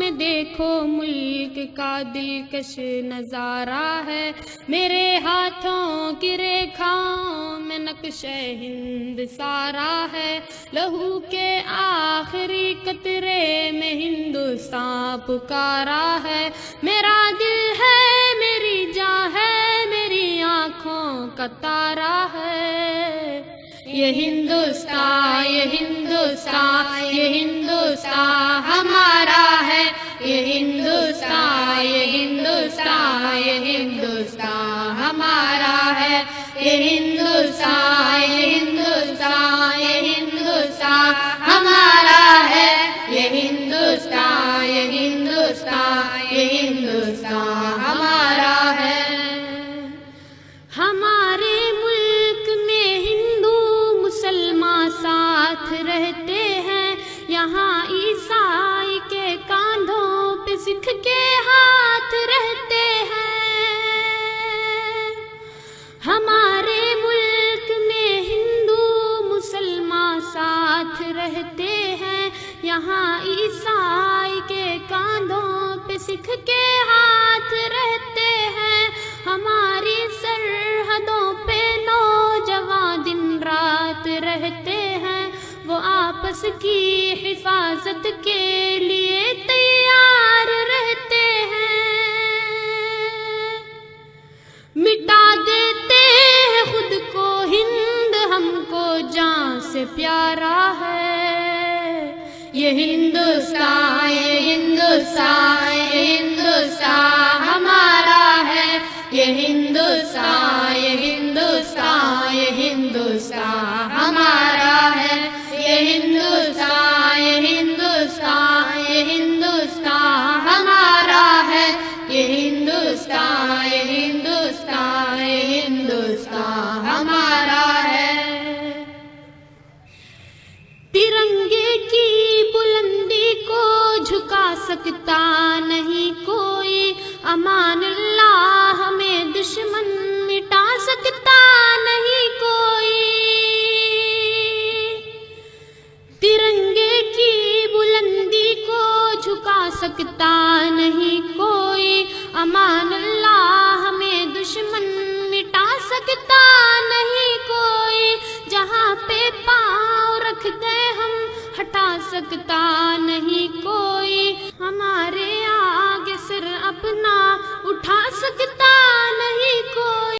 میں دیکھو ملک کا دلکش نظارہ ہے، میرے ہاتھوں کی ریکھاؤں میں نقش ہند سارا ہے، لہو کے آخری قطرے میں ہندوستان پکارا ہے، میرا دل ہے میری جاں ہے میری آنکھوں کا تارا ہے، یہ ہندوستان یہ ہندوستان یہ ہندوستان ہمارا ہے، یہ ہندوستان یہ ہندوستان یہ ہندوستان ہمارا ہے، یہ ہندوستان یہ ہندوستان یہ ہندوستان ہمارا ہے، یہ ہندوستان یہ ہندوستان یہ ہندوستان ہمارا ہے۔ ہمارے ملک میں ہندو مسلمان ساتھ رہتے ہیں، یہاں عیسائی کے کاندھوں پہ سکھ کے ہاتھ رہتے ہیں، ہمارے ملک میں ہندو مسلمان ساتھ رہتے ہیں، یہاں عیسائی کے کاندھوں پہ سکھ کے ہاتھ رہتے ہیں، ہماری سرحدوں پہ نوجوان دن رات رہتے ہیں، وہ آپس کی حفاظت کے لیے تیار رہتے ہیں، مٹا دیتے ہیں خود کو ہند ہم کو جان سے پیارا ہے، یہ ہندوستان یہ ہندوستان یہ ہندوستان ہمارا ہے، یہ ہندوستان یہ ہندوستان یہ ہندوستان ہمارا ہے، یہ ہندوستان یہ ہندوستان یہ ہندوستان ہمارا ہے، یہ ہندوستان یہ ہندوستان یہ ہندوستان ہمارا ہے۔ ترنگے کی بلندی کو جھکا سکتا نہیں کوئی، امان اللہ ہمیں دشمن مٹا سکتا نہیں کوئی، ترنگے کی بلندی کو جھکا سکتا نہیں کوئی، امان اللہ ہمیں دشمن مٹا سکتا نہیں کوئی، جہاں پہ پاؤں رکھ دے ہم ہٹا سکتا